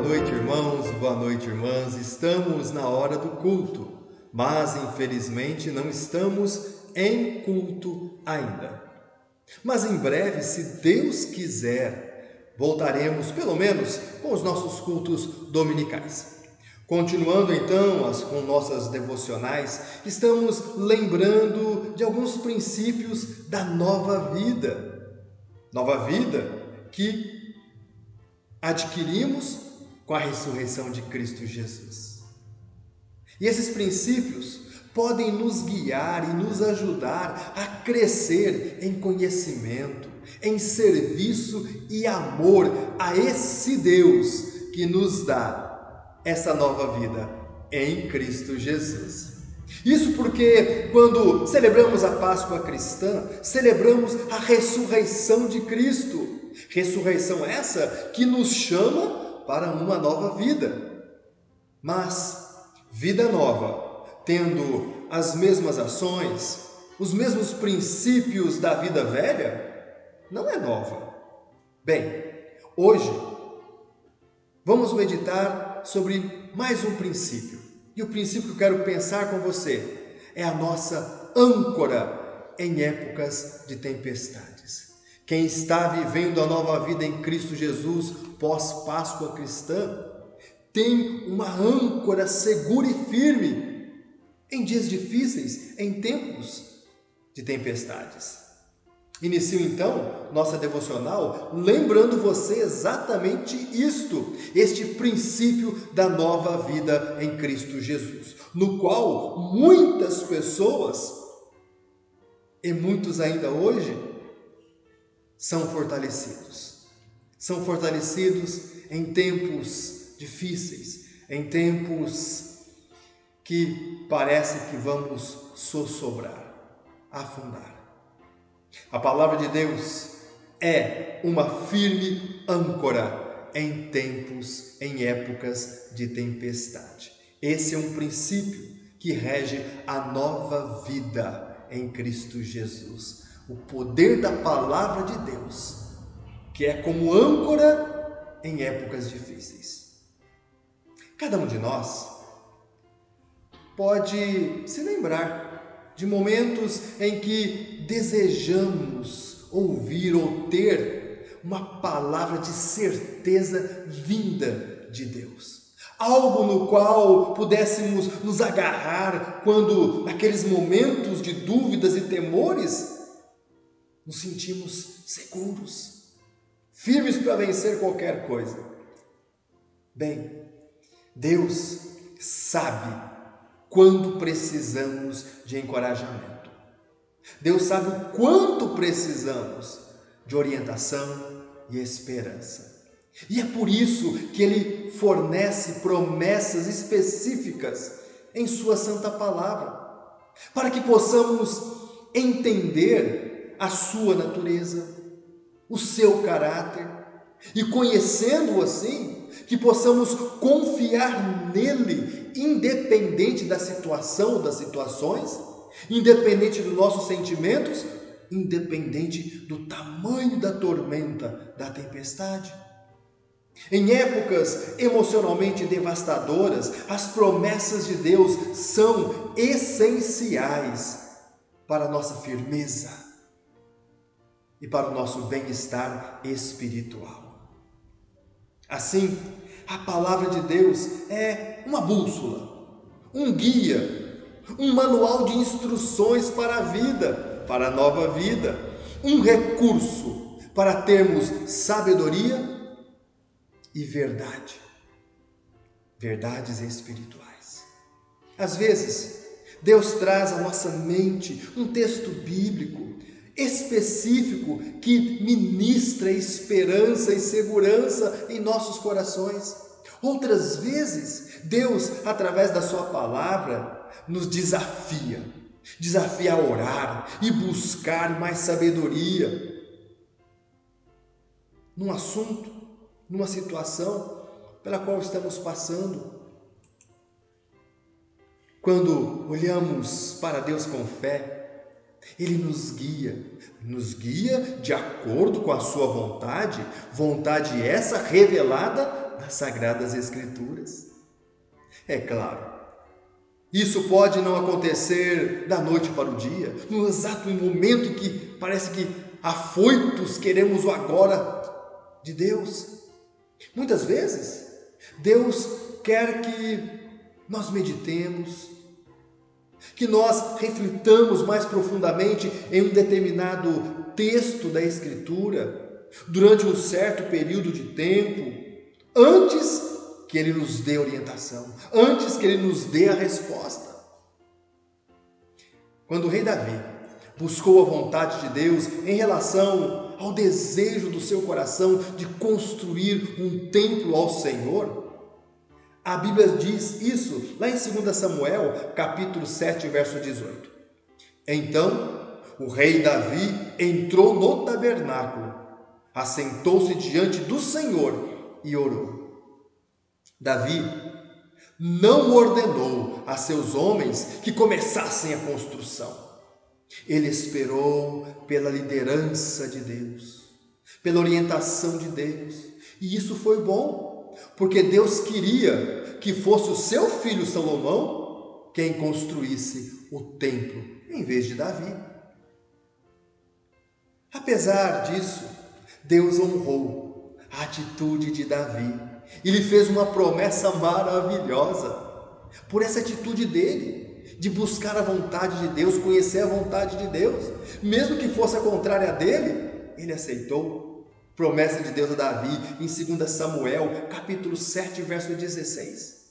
noite, irmãos, boa noite, irmãs. Estamos na hora do culto, mas infelizmente não estamos em culto ainda. Mas em breve, se Deus quiser, voltaremos pelo menos com os nossos cultos dominicais. Continuando então com nossas devocionais, estamos lembrando de alguns princípios da nova vida. Nova vida que adquirimos com a ressurreição de Cristo Jesus. E esses princípios podem nos guiar e nos ajudar a crescer em conhecimento, em serviço e amor a esse Deus que nos dá essa nova vida em Cristo Jesus. Isso porque quando celebramos a Páscoa cristã, celebramos a ressurreição de Cristo. Ressurreição essa que nos chama para uma nova vida. Mas vida nova, tendo as mesmas ações, os mesmos princípios da vida velha, não é nova. Bem, hoje vamos meditar sobre mais um princípio. E o princípio que eu quero pensar com você é a nossa âncora em épocas de tempestades. Quem está vivendo a nova vida em Cristo Jesus pós-Páscoa cristã tem uma âncora segura e firme em dias difíceis, em tempos de tempestades. Inicio então nossa devocional lembrando você exatamente isto, este princípio da nova vida em Cristo Jesus, no qual muitas pessoas, e muitos ainda hoje, são fortalecidos. São fortalecidos em tempos difíceis, em tempos que parece que vamos sossobrar, afundar. A palavra de Deus é uma firme âncora em tempos, em épocas de tempestade. Esse é um princípio que rege a nova vida em Cristo Jesus. O poder da palavra de Deus, que é como âncora em épocas difíceis. Cada um de nós pode se lembrar de momentos em que desejamos ouvir ou ter uma palavra de certeza vinda de Deus. Algo no qual pudéssemos nos agarrar quando, naqueles momentos de dúvidas e temores, nos sentimos seguros, firmes para vencer qualquer coisa. Bem, Deus sabe quando precisamos de encorajamento. Deus sabe o quanto precisamos de orientação e esperança. E é por isso que Ele fornece promessas específicas em Sua Santa Palavra, para que possamos entender a Sua natureza, o seu caráter, e conhecendo-o assim, que possamos confiar nele, independente da situação ou das situações, independente dos nossos sentimentos, independente do tamanho da tormenta, da tempestade. Em épocas emocionalmente devastadoras, as promessas de Deus são essenciais para a nossa firmeza e para o nosso bem-estar espiritual. Assim, a palavra de Deus é uma bússola, um guia, um manual de instruções para a vida, para a nova vida, um recurso para termos sabedoria e verdade, verdades espirituais. Às vezes, Deus traz à nossa mente um texto bíblico específico que ministra esperança e segurança em nossos corações. Outras vezes, Deus, através da sua palavra, nos desafia a orar e buscar mais sabedoria num assunto, numa situação pela qual estamos passando. Quando olhamos para Deus com fé, Ele nos guia de acordo com a sua vontade essa revelada nas Sagradas Escrituras. É claro, isso pode não acontecer da noite para o dia, no exato momento em que parece que afoitos queremos o agora de Deus. Muitas vezes, Deus quer que nós meditemos, que nós reflitamos mais profundamente em um determinado texto da Escritura, durante um certo período de tempo, antes que Ele nos dê orientação, antes que Ele nos dê a resposta. Quando o rei Davi buscou a vontade de Deus em relação ao desejo do seu coração de construir um templo ao Senhor, a Bíblia diz isso lá em 2 Samuel, capítulo 7, verso 18. Então, o rei Davi entrou no tabernáculo, assentou-se diante do Senhor e orou. Davi não ordenou a seus homens que começassem a construção. Ele esperou pela liderança de Deus, pela orientação de Deus. E isso foi bom, porque Deus queria que fosse o seu filho Salomão quem construísse o templo, em vez de Davi. Apesar disso, Deus honrou a atitude de Davi e lhe fez uma promessa maravilhosa. Por essa atitude dele, de buscar a vontade de Deus, conhecer a vontade de Deus, mesmo que fosse a contrária dele, ele aceitou. Promessa de Deus a Davi em 2 Samuel, capítulo 7, verso 16.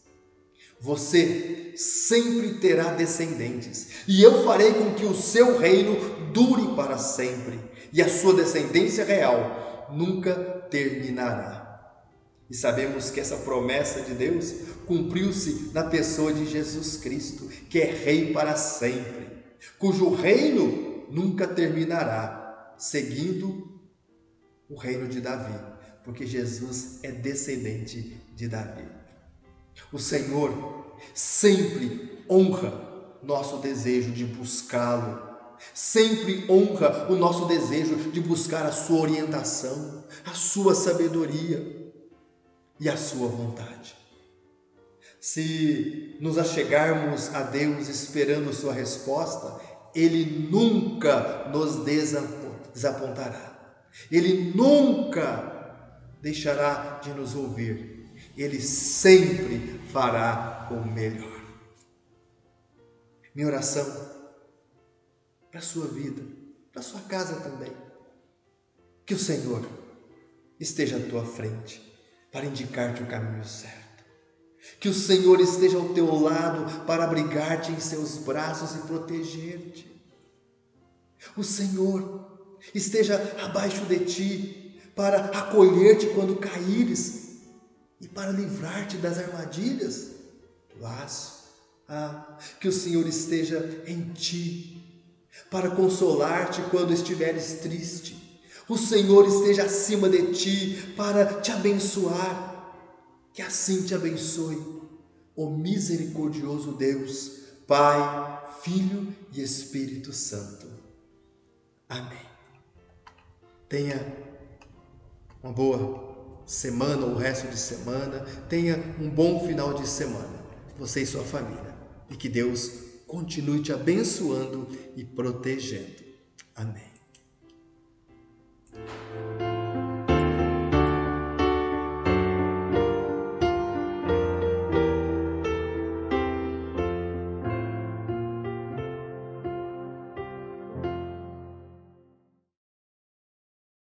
Você sempre terá descendentes, e eu farei com que o seu reino dure para sempre, e a sua descendência real nunca terminará. E sabemos que essa promessa de Deus cumpriu-se na pessoa de Jesus Cristo, que é rei para sempre, cujo reino nunca terminará, seguindo o reino de Davi, porque Jesus é descendente de Davi. O Senhor sempre honra nosso desejo de buscá-lo, sempre honra o nosso desejo de buscar a sua orientação, a sua sabedoria e a sua vontade. Se nos achegarmos a Deus esperando sua resposta, Ele nunca nos desapontará. Ele nunca deixará de nos ouvir. Ele sempre fará o melhor. Minha oração para a sua vida, para a sua casa também, que o Senhor esteja à tua frente para indicar-te o caminho certo. Que o Senhor esteja ao teu lado para abrigar-te em seus braços e proteger-te. O Senhor esteja abaixo de ti para acolher-te quando caíres e para livrar-te das armadilhas do laço. Que o Senhor esteja em ti para consolar-te quando estiveres triste. O Senhor esteja acima de ti para te abençoar. Que assim te abençoe o misericordioso Deus, Pai, Filho e Espírito Santo. Amém. Tenha uma boa semana, ou o resto de semana. Tenha um bom final de semana, você e sua família. E que Deus continue te abençoando e protegendo. Amém.